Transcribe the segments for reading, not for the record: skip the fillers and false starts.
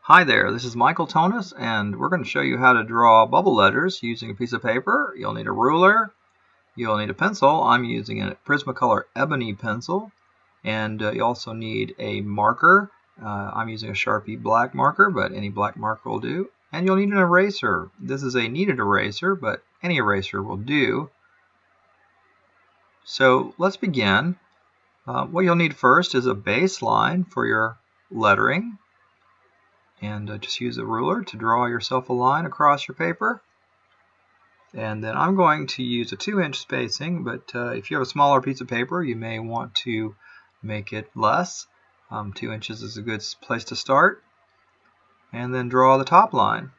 Hi there, this is Michael Thoenes, and we're going to show you how to draw bubble letters using a piece of paper. You'll need a ruler, you'll need a pencil. I'm using a Prismacolor ebony pencil, and you also need a marker. I'm using a Sharpie black marker, but any black marker will do. And you'll need an eraser. This is a kneaded eraser, but any eraser will do. So let's begin. What you'll need first is a baseline for your lettering. And just use a ruler to draw yourself a line across your paper. And then I'm going to use a 2-inch spacing, but if you have a smaller piece of paper, you may want to make it less. 2 inches is a good place to start. And then draw the top line.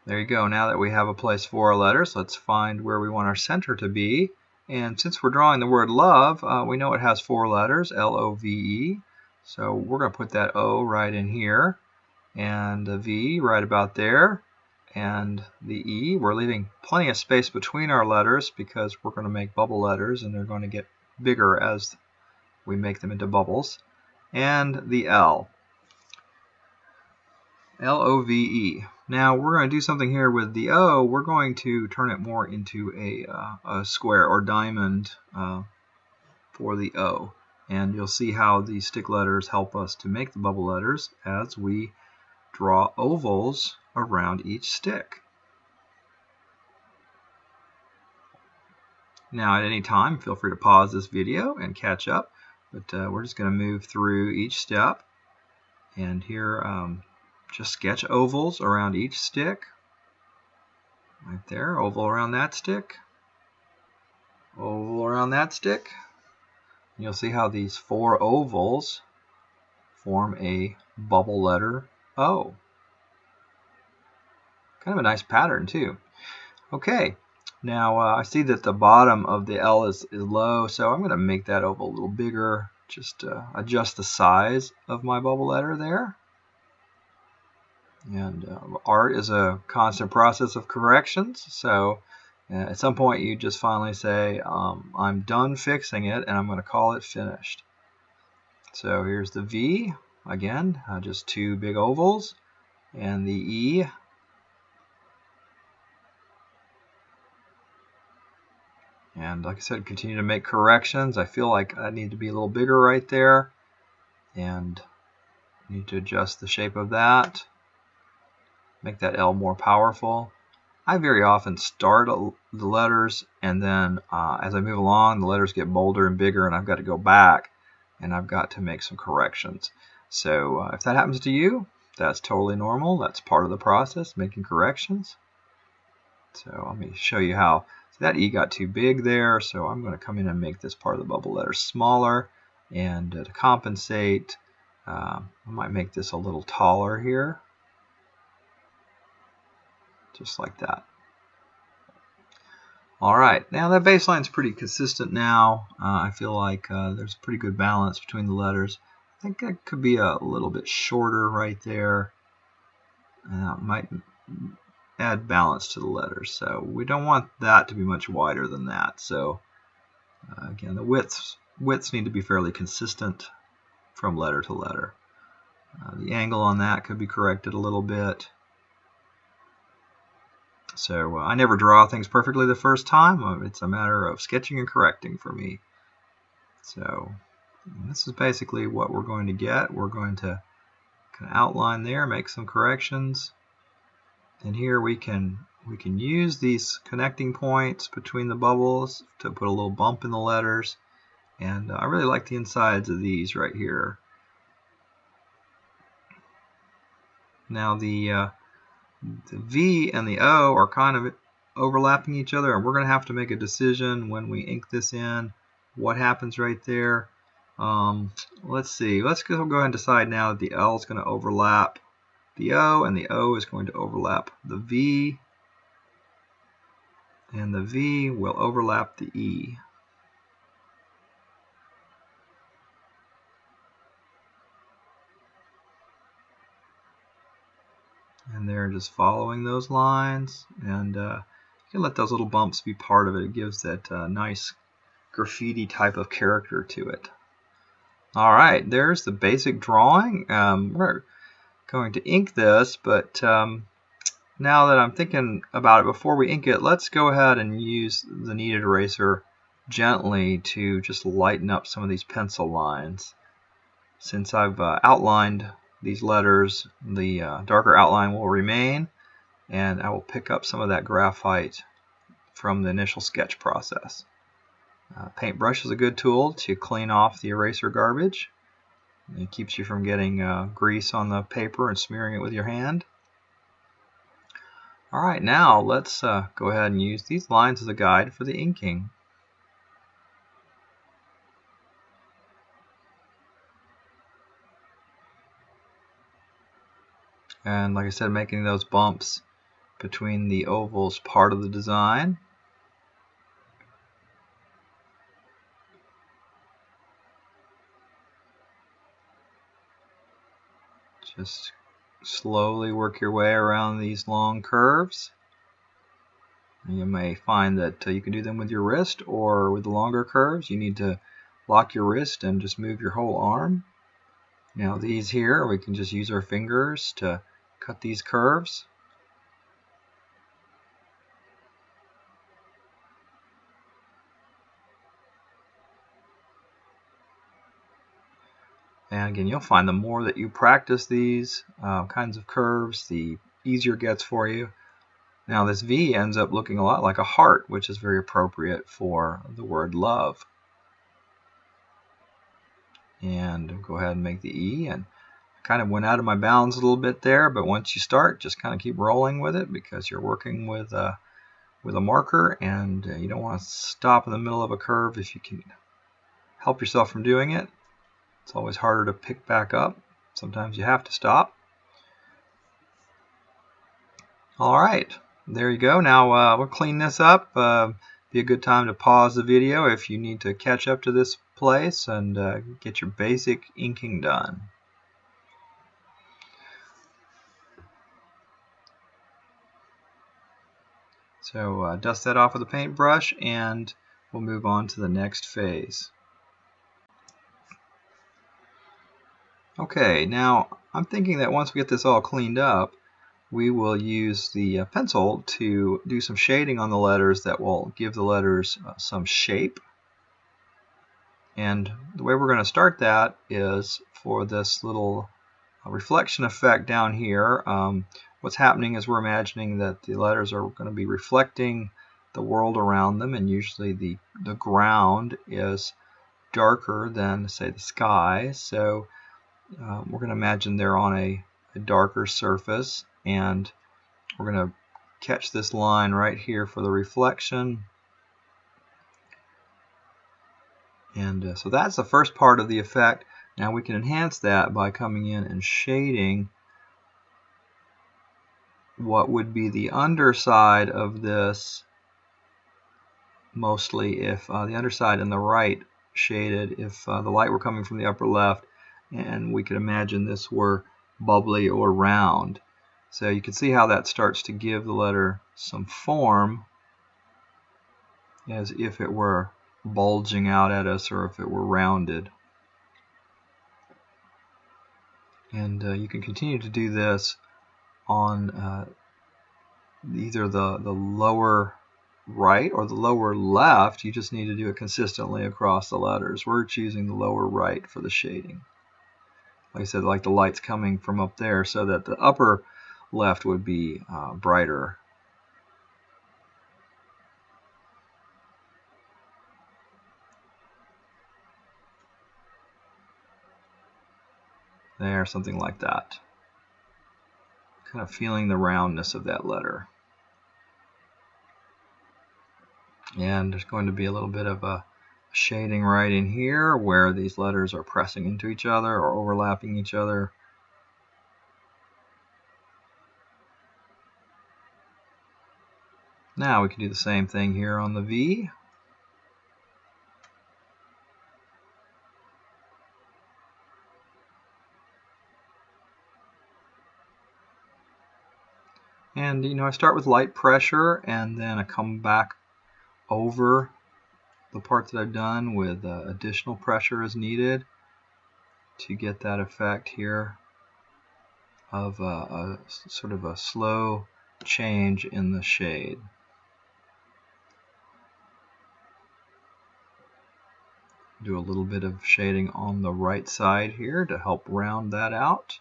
There you go. Now that we have a place for our letters, let's find where we want our center to be. And since we're drawing the word love, we know it has 4 letters, L-O-V-E. So we're going to put that O right in here, and the V right about there, and the E. We're leaving plenty of space between our letters because we're going to make bubble letters, and they're going to get bigger as we make them into bubbles. And the L. L-O-V-E. Now we're going to do something here with the O. We're going to turn it more into a square or diamond for the O. And you'll see how these stick letters help us to make the bubble letters as we draw ovals around each stick. Now at any time, feel free to pause this video and catch up. But we're just going to move through each step. And here, just sketch ovals around each stick. Right there, oval around that stick. Oval around that stick. And you'll see how these 4 ovals form a bubble letter O. Kind of a nice pattern too. Okay, now I see that the bottom of the L is low, so I'm going to make that oval a little bigger. Just adjust the size of my bubble letter there. And art is a constant process of corrections, so at some point you just finally say, I'm done fixing it, and I'm going to call it finished. So here's the V, again, just 2 big ovals, and the E. And like I said, continue to make corrections. I feel like I need to be a little bigger right there, and need to adjust the shape of that. Make that L more powerful. I very often start the letters, and then as I move along, the letters get bolder and bigger, and I've got to go back, and I've got to make some corrections. So if that happens to you, that's totally normal. That's part of the process, making corrections. So let me show you how. So that E got too big there, so I'm going to come in and make this part of the bubble letter smaller. And to compensate, I might make this a little taller here. Just like that. Alright, now that baseline's pretty consistent now. I feel like there's a pretty good balance between the letters. I think it could be a little bit shorter right there. Might add balance to the letters. So we don't want that to be much wider than that. So again, the widths need to be fairly consistent from letter to letter. The angle on that could be corrected a little bit. So I never draw things perfectly the first time. It's a matter of sketching and correcting for me. So this is basically what we're going to get. We're going to kind of outline there, make some corrections. And here we can use these connecting points between the bubbles to put a little bump in the letters. And I really like the insides of these right here. Now the V and the O are kind of overlapping each other, and we're going to have to make a decision when we ink this in what happens right there. Let's see. Let's go ahead and decide now that the L is going to overlap the O, and the O is going to overlap the V, and the V will overlap the E. And they're just following those lines, and you can let those little bumps be part of it. It gives that nice graffiti type of character to it. Alright, there's the basic drawing. We're going to ink this, but now that I'm thinking about it, before we ink it, let's go ahead and use the kneaded eraser gently to just lighten up some of these pencil lines. Since I've outlined these letters, the darker outline will remain, and I will pick up some of that graphite from the initial sketch process. Paintbrush is a good tool to clean off the eraser garbage. It keeps you from getting grease on the paper and smearing it with your hand. Alright, now let's go ahead and use these lines as a guide for the inking. And like I said, making those bumps between the ovals part of the design. Just slowly work your way around these long curves. And you may find that you can do them with your wrist, or with the longer curves you need to lock your wrist and just move your whole arm. Now these here, we can just use our fingers to cut these curves. And again, you'll find the more that you practice these kinds of curves, the easier it gets for you. Now this V ends up looking a lot like a heart, which is very appropriate for the word love. And go ahead and make the E, and I kind of went out of my bounds a little bit there, but once you start, just kind of keep rolling with it, because you're working with a marker, and you don't want to stop in the middle of a curve if you can help yourself from doing it. It's always harder to pick back up. Sometimes you have to stop. Alright, there you go. Now we'll clean this up. Be a good time to pause the video if you need to catch up to this place and get your basic inking done. So dust that off with a paintbrush, and we'll move on to the next phase. Okay, now I'm thinking that once we get this all cleaned up, we will use the pencil to do some shading on the letters that will give the letters some shape. And the way we're going to start that is for this little reflection effect down here. What's happening is we're imagining that the letters are going to be reflecting the world around them, and usually the ground is darker than, say, the sky. So we're going to imagine they're on a darker surface, and we're going to catch this line right here for the reflection. And so that's the first part of the effect. Now we can enhance that by coming in and shading what would be the underside of this, mostly if the underside and the right shaded if the light were coming from the upper left, and we could imagine this were bubbly or round. So you can see how that starts to give the letter some form, as if it were bulging out at us or if it were rounded. And you can continue to do this on either the lower right or the lower left. You just need to do it consistently across the letters. We're choosing the lower right for the shading. Like I said, like the light's coming from up there, so that the upper left would be brighter. There, something like that. Kind of feeling the roundness of that letter. And there's going to be a little bit of a shading right in here where these letters are pressing into each other or overlapping each other. Now we can do the same thing here on the V. And I start with light pressure, and then I come back over the part that I've done with additional pressure as needed. to get that effect here of a sort of a slow change in the shade. Do a little bit of shading on the right side here to help round that out.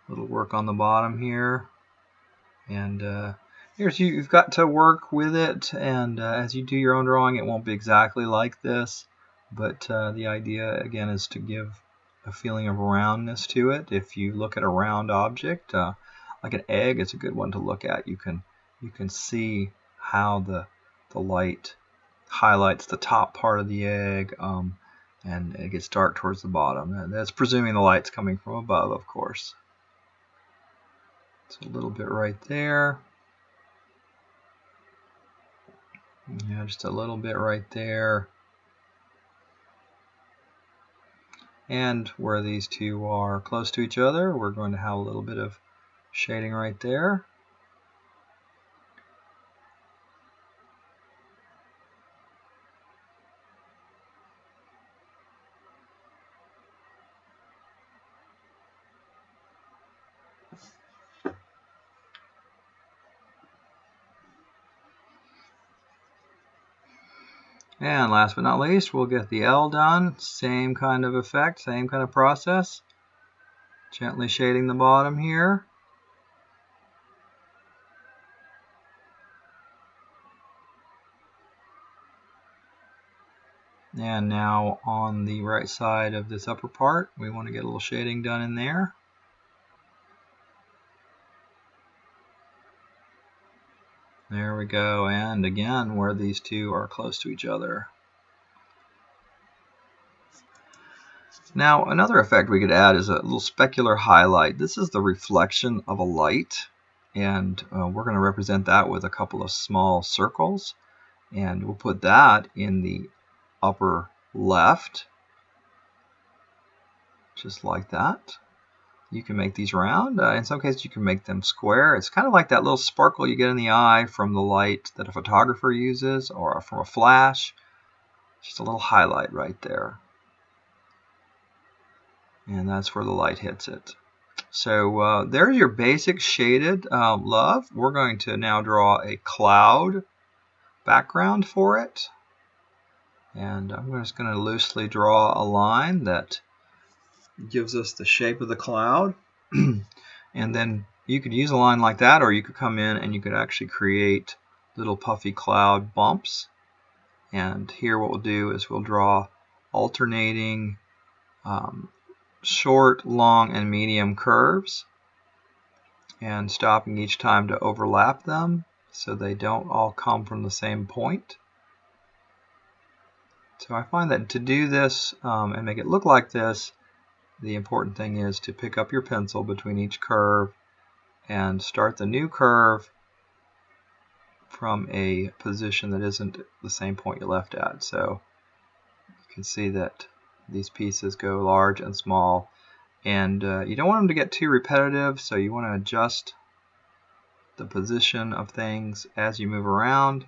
A little work on the bottom here. And you've got to work with it, and as you do your own drawing, it won't be exactly like this, but the idea again is to give a feeling of roundness to it. If you look at a round object, like an egg, it's a good one to look at. You can see how the light highlights the top part of the egg, and it gets dark towards the bottom. And that's presuming the light's coming from above, of course. So a little bit right there. Yeah, just a little bit right there. And where these two are close to each other, we're going to have a little bit of shading right there. And last but not least, we'll get the L done. Same kind of effect, same kind of process. Gently shading the bottom here. And now on the right side of this upper part, we want to get a little shading done in there. There we go, and again where these two are close to each other. Now another effect we could add is a little specular highlight. This is the reflection of a light, and we're going to represent that with a couple of small circles, and we'll put that in the upper left, just like that. You can make these round. In some cases you can make them square. It's kind of like that little sparkle you get in the eye from the light that a photographer uses, or from a flash. Just a little highlight right there. And that's where the light hits it. So there's your basic shaded love. We're going to now draw a cloud background for it. And I'm just going to loosely draw a line that gives us the shape of the cloud. And then you could use a line like that, or you could come in and you could actually create little puffy cloud bumps. And here what we'll do is we'll draw alternating short, long, and medium curves, and stopping each time to overlap them so they don't all come from the same point. So I find that to do this and make it look like this, the important thing is to pick up your pencil between each curve and start the new curve from a position that isn't the same point you left at. So you can see that these pieces go large and small, and you don't want them to get too repetitive, so you want to adjust the position of things as you move around.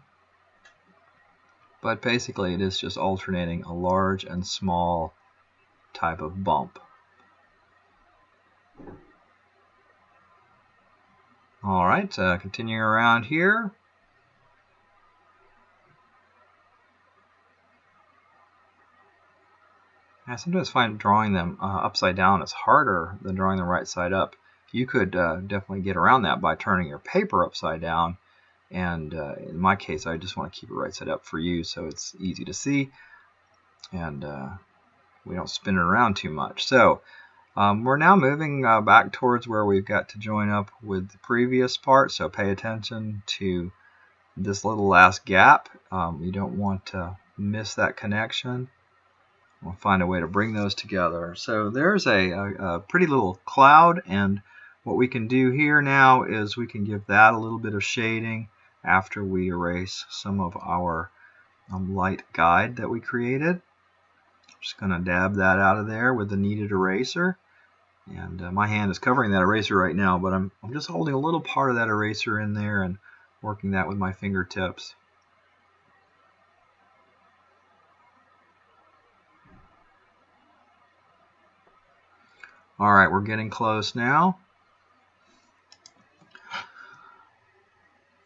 But basically it is just alternating a large and small type of bump. Alright, continuing around here. I sometimes find drawing them upside down is harder than drawing them right side up. You could definitely get around that by turning your paper upside down, and in my case I just want to keep it right side up for you so it's easy to see, and we don't spin it around too much. So we're now moving back towards where we've got to join up with the previous part, so pay attention to this little last gap. You don't want to miss that connection. We'll find a way to bring those together. So there's a pretty little cloud, and what we can do here now is we can give that a little bit of shading after we erase some of our light guide that we created. I'm just going to dab that out of there with the kneaded eraser. And my hand is covering that eraser right now, but I'm just holding a little part of that eraser in there and working that with my fingertips. All right, we're getting close now.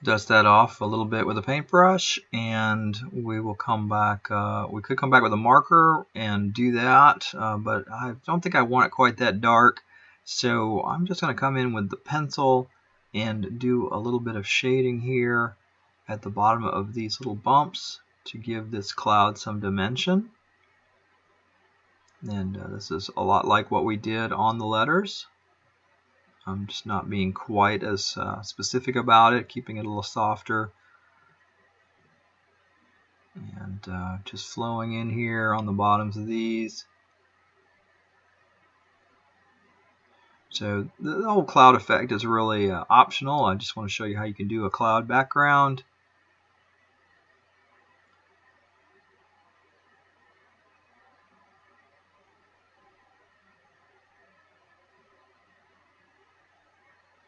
Dust that off a little bit with a paintbrush, and we will come back. We could come back with a marker and do that, but I don't think I want it quite that dark. So I'm just going to come in with the pencil and do a little bit of shading here at the bottom of these little bumps to give this cloud some dimension. And this is a lot like what we did on the letters. I'm just not being quite as specific about it, keeping it a little softer. And just flowing in here on the bottoms of these. So the whole cloud effect is really optional. I just want to show you how you can do a cloud background.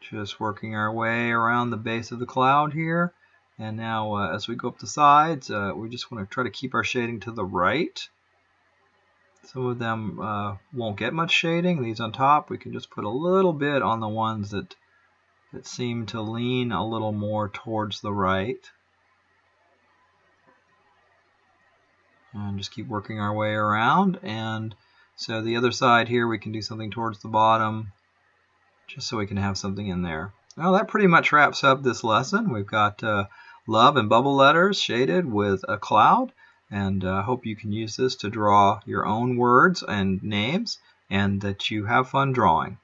Just working our way around the base of the cloud here. And now as we go up the sides, we just want to try to keep our shading to the right. Some of them won't get much shading. These on top, we can just put a little bit on the ones that seem to lean a little more towards the right. And just keep working our way around. And so the other side here, we can do something towards the bottom, just so we can have something in there. Well, that pretty much wraps up this lesson. We've got love and bubble letters shaded with a cloud, and I hope you can use this to draw your own words and names, and that you have fun drawing.